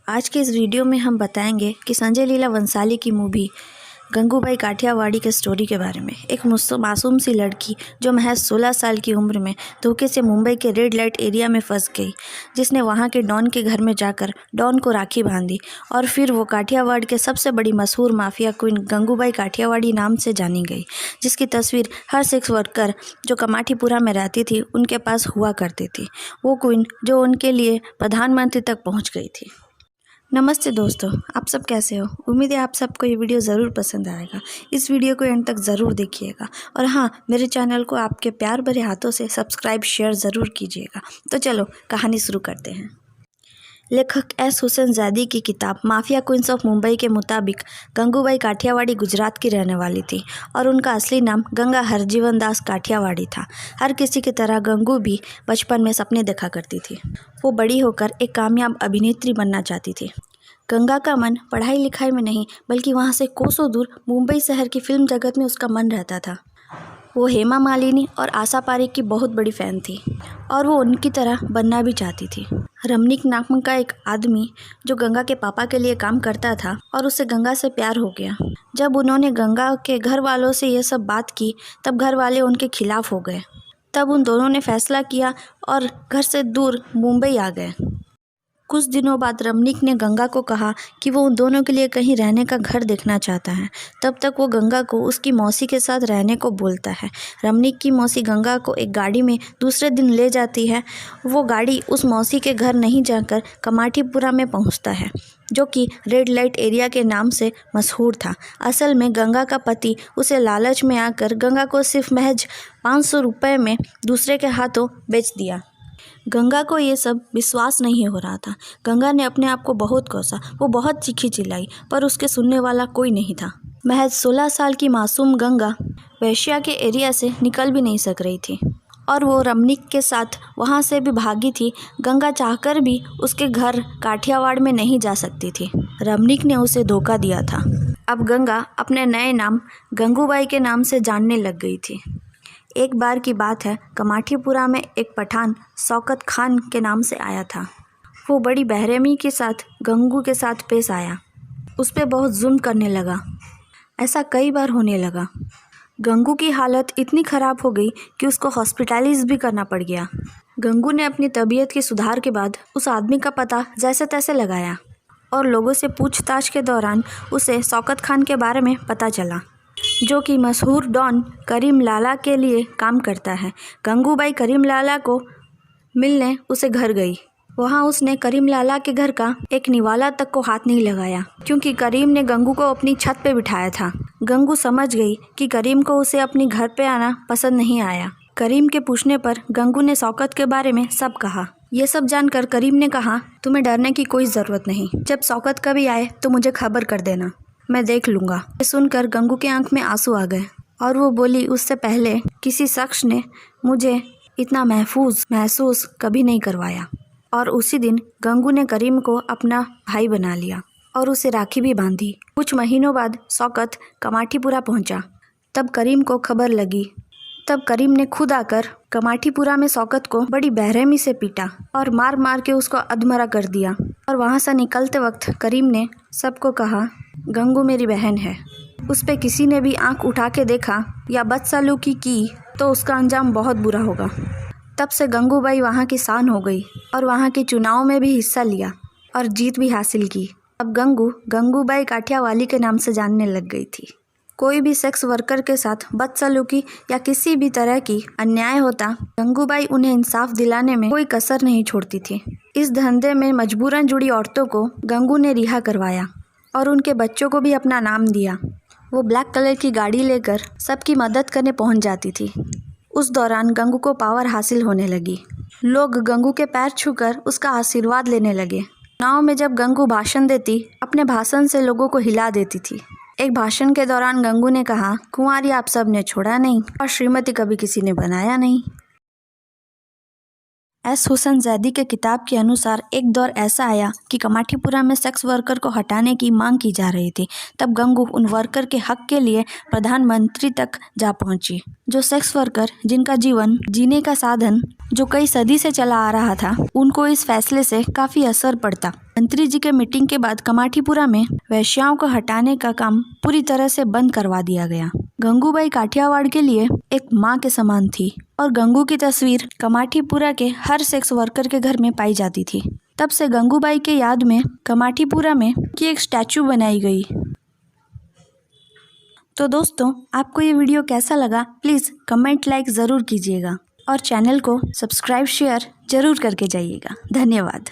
आज के इस वीडियो में हम बताएंगे कि संजय लीला भंसाली की मूवी गंगूबाई काठियावाड़ी के स्टोरी के बारे में। एक मासूम सी लड़की जो महज 16 साल की उम्र में धोखे से मुंबई के रेड लाइट एरिया में फंस गई, जिसने वहां के डॉन के घर में जाकर डॉन को राखी बांधी और फिर वो काठियावाड़ के सबसे बड़ी मशहूर माफिया क्वीन गंगूबाई काठियावाड़ी नाम से जानी गई, जिसकी तस्वीर हर सेक्स वर्कर जो कमाठीपुरा में रहती थी उनके पास हुआ करती थी। वो क्वीन जो उनके लिए प्रधानमंत्री तक पहुँच गई थी। नमस्ते दोस्तों, आप सब कैसे हो? उम्मीद है आप सबको ये वीडियो ज़रूर पसंद आएगा। इस वीडियो को एंड तक ज़रूर देखिएगा और हाँ, मेरे चैनल को आपके प्यार भरे हाथों से सब्सक्राइब शेयर ज़रूर कीजिएगा। तो चलो कहानी शुरू करते हैं। लेखक एस हुसैन ज़ैदी की किताब माफिया क्वींस ऑफ मुंबई के मुताबिक गंगूबाई काठियावाड़ी गुजरात की रहने वाली थी और उनका असली नाम गंगा हरजीवन दास काठियावाड़ी था। हर किसी की तरह गंगू भी बचपन में सपने देखा करती थी। वो बड़ी होकर एक कामयाब अभिनेत्री बनना चाहती थी। गंगा का मन पढ़ाई लिखाई में नहीं बल्कि वहाँ से कोसों दूर मुंबई शहर की फिल्म जगत में उसका मन रहता था। वो हेमा मालिनी और आशा पारेख की बहुत बड़ी फ़ैन थी और वो उनकी तरह बनना भी चाहती थी। रमनीक नाम का एक आदमी जो गंगा के पापा के लिए काम करता था और उससे गंगा से प्यार हो गया। जब उन्होंने गंगा के घर वालों से ये सब बात की तब घर वाले उनके खिलाफ हो गए। तब उन दोनों ने फैसला किया और घर से दूर मुंबई आ गए। कुछ दिनों बाद रमनीक ने गंगा को कहा कि वो उन दोनों के लिए कहीं रहने का घर देखना चाहता है। तब तक वो गंगा को उसकी मौसी के साथ रहने को बोलता है। रमनीक की मौसी गंगा को एक गाड़ी में दूसरे दिन ले जाती है। वो गाड़ी उस मौसी के घर नहीं जाकर कमाठीपुरा में पहुंचता है, जो कि रेड लाइट एरिया के नाम से मशहूर था। असल में गंगा का पति उसे लालच में आकर गंगा को सिर्फ महज 500 रुपये में दूसरे के हाथों बेच दिया। गंगा को ये सब विश्वास नहीं हो रहा था। गंगा ने अपने आप को बहुत कोसा, वो बहुत चीखी चिल्लाई, पर उसके सुनने वाला कोई नहीं था। महज 16 साल की मासूम गंगा वेश्या के एरिया से निकल भी नहीं सक रही थी और वो रमनीक के साथ वहाँ से भी भागी थी। गंगा चाहकर भी उसके घर काठियावाड़ में नहीं जा सकती थी। रमनीक ने उसे धोखा दिया था। अब गंगा अपने नए नाम गंगूबाई के नाम से जानने लग गई थी। एक बार की बात है, कमाठीपुरा में एक पठान शौकत खान के नाम से आया था। वो बड़ी बेरहमी के साथ गंगू के साथ पेश आया, उस पर बहुत जुल्म करने लगा। ऐसा कई बार होने लगा। गंगू की हालत इतनी ख़राब हो गई कि उसको हॉस्पिटलाइज भी करना पड़ गया। गंगू ने अपनी तबीयत के सुधार के बाद उस आदमी का पता जैसे तैसे लगाया और लोगों से पूछताछ के दौरान उसे शौकत खान के बारे में पता चला, जो कि मशहूर डॉन करीम लाला के लिए काम करता है। गंगूबाई करीम लाला को मिलने उसे घर गई। वहाँ उसने करीम लाला के घर का एक निवाला तक को हाथ नहीं लगाया, क्योंकि करीम ने गंगू को अपनी छत पे बिठाया था। गंगू समझ गई कि करीम को उसे अपनी घर पे आना पसंद नहीं आया। करीम के पूछने पर गंगू ने शौकत के बारे में सब कहा। ये सब जानकर करीम ने कहा, तुम्हें डरने की कोई ज़रूरत नहीं। जब शौकत कभी आए तो मुझे खबर कर देना, मैं देख लूँगा। ये सुनकर गंगू के आंख में आंसू आ गए और वो बोली, उससे पहले किसी शख्स ने मुझे इतना महसूस कभी नहीं करवाया। और उसी दिन गंगू ने करीम को अपना भाई बना लिया और उसे राखी भी बांधी। कुछ महीनों बाद शौकत कमाठीपुरा पहुंचा। तब करीम को खबर लगी। तब करीम ने खुद आकर कमाठीपुरा में शौकत को बड़ी बेरहमी से पीटा और मार मार के उसको अधमरा कर दिया। और वहाँ से निकलते वक्त करीम ने सबको कहा, गंगू मेरी बहन है, उस पे किसी ने भी आंख उठा के देखा या बदसलूकी की तो उसका अंजाम बहुत बुरा होगा। तब से गंगूबाई वहाँ की शान हो गई और वहाँ के चुनाव में भी हिस्सा लिया और जीत भी हासिल की। अब गंगूबाई काठियावाड़ी के नाम से जानने लग गई थी। कोई भी सेक्स वर्कर के साथ बदसलूकी या किसी भी तरह की अन्याय होता, गंगूबाई उन्हें इंसाफ दिलाने में कोई कसर नहीं छोड़ती थी। इस धंधे में मजबूरन जुड़ी औरतों को गंगू ने रिहा करवाया और उनके बच्चों को भी अपना नाम दिया। वो ब्लैक कलर की गाड़ी लेकर सबकी मदद करने पहुंच जाती थी। उस दौरान गंगू को पावर हासिल होने लगी। लोग गंगू के पैर छूकर उसका आशीर्वाद लेने लगे। चुनाव में जब गंगू भाषण देती, अपने भाषण से लोगों को हिला देती थी। एक भाषण के दौरान गंगू ने कहा, कुंवारी आप सब ने छोड़ा नहीं और श्रीमती कभी किसी ने बनाया नहीं। एस हुसैन जैदी के किताब के अनुसार एक दौर ऐसा आया कि कमाठीपुरा में सेक्स वर्कर को हटाने की मांग की जा रही थी। तब गंगू उन वर्कर के हक के लिए प्रधानमंत्री तक जा पहुंची। जो सेक्स वर्कर जिनका जीवन जीने का साधन जो कई सदी से चला आ रहा था, उनको इस फैसले से काफी असर पड़ता। मंत्री जी के मीटिंग के बाद कमाठीपुरा में वेश्याओं को हटाने का काम पूरी तरह से बंद करवा दिया गया। गंगूबाई काठियावाड़ के लिए एक माँ के समान थी और गंगू की तस्वीर कमाठीपुरा के हर सेक्स वर्कर के घर में पाई जाती थी। तब से गंगूबाई के याद में कमाठीपुरा में की एक स्टैचू बनाई गई। तो दोस्तों, आपको ये वीडियो कैसा लगा प्लीज़ कमेंट लाइक ज़रूर कीजिएगा और चैनल को सब्सक्राइब शेयर ज़रूर करके जाइएगा। धन्यवाद।